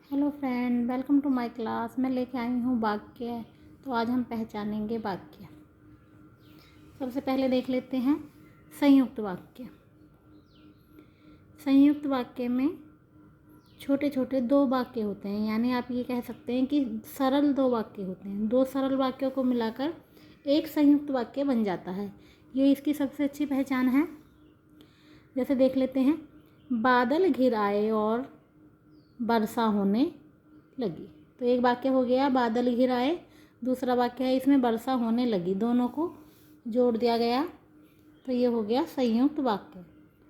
Hello friend, welcome to my class. मैं लेके आई हूँ वाक्य। तो आज हम पहचानेंगे वाक्य। सबसे पहले देख लेते हैं संयुक्त वाक्य। संयुक्त वाक्य में छोटे छोटे दो वाक्य होते हैं, यानी आप ये कह सकते हैं कि सरल दो वाक्य होते हैं। दो सरल वाक्यों को मिलाकर एक संयुक्त वाक्य बन जाता है। ये इसकी सबसे अच्छी पहचान है। जैसे देख लेते हैं, बादल घिर आए और वर्षा होने लगी। तो एक वाक्य हो गया बादल घिर आए, दूसरा वाक्य है इसमें वर्षा होने लगी। दोनों को जोड़ दिया गया तो ये हो गया संयुक्त वाक्य।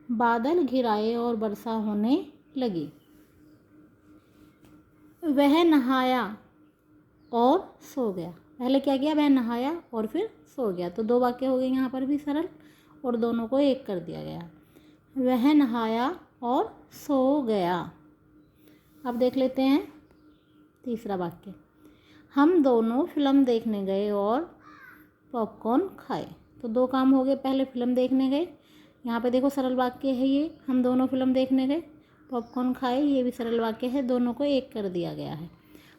बादल घिर आए और वर्षा होने लगी। वह नहाया और सो गया। पहले क्या किया, वह नहाया और फिर सो गया। तो दो वाक्य हो गए यहाँ पर भी सरल, और दोनों को एक कर दिया गया। वह नहाया और सो गया। अब देख लेते हैं तीसरा वाक्य। हम दोनों फिल्म देखने गए और पॉपकॉर्न खाए। तो दो काम हो गए, पहले फिल्म देखने गए, यहाँ पे देखो सरल वाक्य है ये। हम दोनों फिल्म देखने गए, पॉपकॉर्न खाए, ये भी सरल वाक्य है। दोनों को एक कर दिया गया है।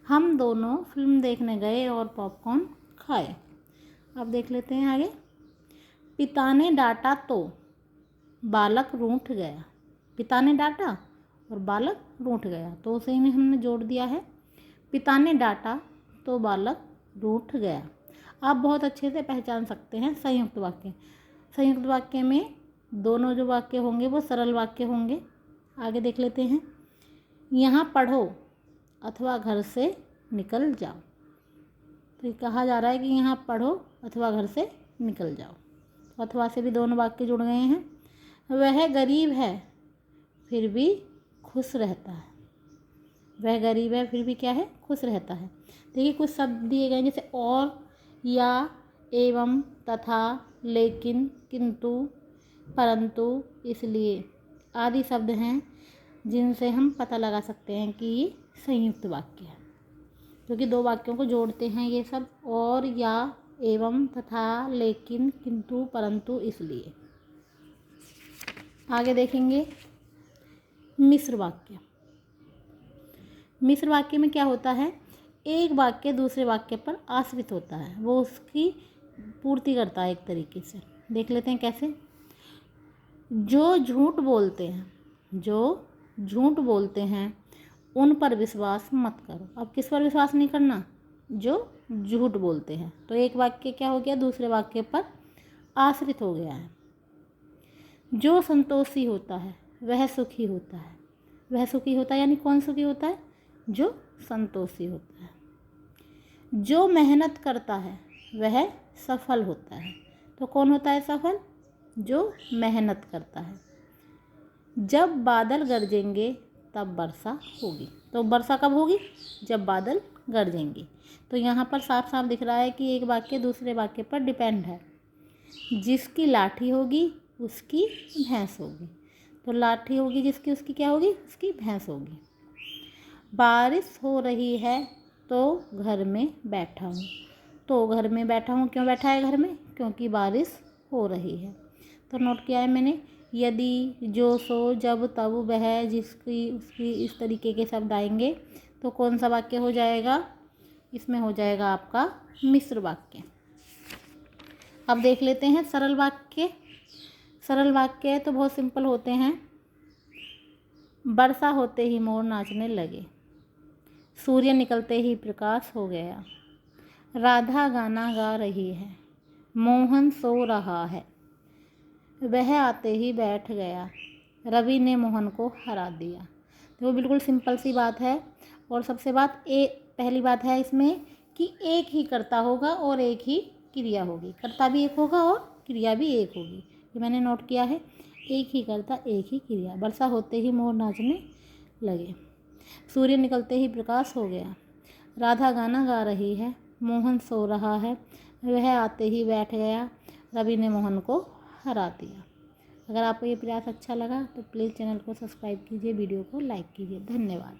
हम दोनों फिल्म देखने गए और पॉपकॉर्न खाए। अब देख लेते हैं आगे। पिता ने डांटा तो बालक रूठ गया। पिता ने डांटा और बालक रूठ गया, तो उसे में हमने जोड़ दिया है। पिता ने डांटा तो बालक रूठ गया। आप बहुत अच्छे से पहचान सकते हैं संयुक्त वाक्य। संयुक्त वाक्य में दोनों जो वाक्य होंगे वो सरल वाक्य होंगे। आगे देख लेते हैं। यहाँ पढ़ो अथवा घर से निकल जाओ। तो कहा जा रहा है कि यहाँ पढ़ो अथवा घर से निकल जाओ। अथवा से भी दोनों वाक्य जुड़ गए हैं। वह गरीब है फिर भी खुश रहता है। वह गरीब है फिर भी क्या है, खुश रहता है। देखिए कुछ शब्द दिए गए हैं, जैसे और, या, एवं, तथा, लेकिन, किंतु, परंतु, इसलिए आदि शब्द हैं जिनसे हम पता लगा सकते हैं कि ये संयुक्त वाक्य है, क्योंकि दो वाक्यों को जोड़ते हैं ये सब। और, या, एवं, तथा, लेकिन, किंतु, परंतु, इसलिए। आगे देखेंगे मिश्र वाक्य। मिश्र वाक्य में क्या होता है, एक वाक्य दूसरे वाक्य पर आश्रित होता है, वो उसकी पूर्ति करता है एक तरीके से। देख लेते हैं कैसे। जो झूठ बोलते हैं उन पर विश्वास मत करो। अब किस पर विश्वास नहीं करना, जो झूठ बोलते हैं। तो एक वाक्य क्या हो गया, दूसरे वाक्य पर आश्रित हो गया है। जो संतोषी होता है वह सुखी होता है। वह सुखी होता है यानी कौन सुखी होता है, जो संतोषी होता है। जो मेहनत करता है वह सफल होता है। तो कौन होता है सफल, जो मेहनत करता है। जब बादल गरजेंगे तब वर्षा होगी। तो वर्षा कब होगी, जब बादल गरजेंगे। तो यहाँ पर साफ साफ दिख रहा है कि एक वाक्य दूसरे वाक्य पर डिपेंड है। जिसकी लाठी होगी उसकी भैंस होगी। तो लाठी होगी जिसकी, उसकी क्या होगी, उसकी भैंस होगी। बारिश हो रही है तो घर में बैठा हूँ। तो घर में बैठा हूँ, क्यों बैठा है घर में, क्योंकि बारिश हो रही है। तो नोट किया है मैंने। यदि, जो, सो, जब, तब, वह, जिसकी, उसकी, इस तरीके के शब्द आएंगे तो कौन सा वाक्य हो जाएगा, इसमें हो जाएगा आपका मिश्र वाक्य। अब देख लेते हैं सरल वाक्य। सरल वाक्य तो बहुत सिंपल होते हैं। वर्षा होते ही मोर नाचने लगे। सूर्य निकलते ही प्रकाश हो गया। राधा गाना गा रही है। मोहन सो रहा है। वह आते ही बैठ गया। रवि ने मोहन को हरा दिया। तो वो बिल्कुल सिंपल सी बात है। और सबसे पहली बात है इसमें कि एक ही कर्ता होगा और एक ही क्रिया होगी। कर्ता भी एक होगा और क्रिया भी एक होगी, ये मैंने नोट किया है। एक ही कर्ता एक ही क्रिया। वर्षा होते ही मोर नाचने लगे। सूर्य निकलते ही प्रकाश हो गया। राधा गाना गा रही है। मोहन सो रहा है। वह आते ही बैठ गया। रवि ने मोहन को हरा दिया। अगर आपको ये प्रयास अच्छा लगा तो प्लीज़ चैनल को सब्सक्राइब कीजिए, वीडियो को लाइक कीजिए। धन्यवाद।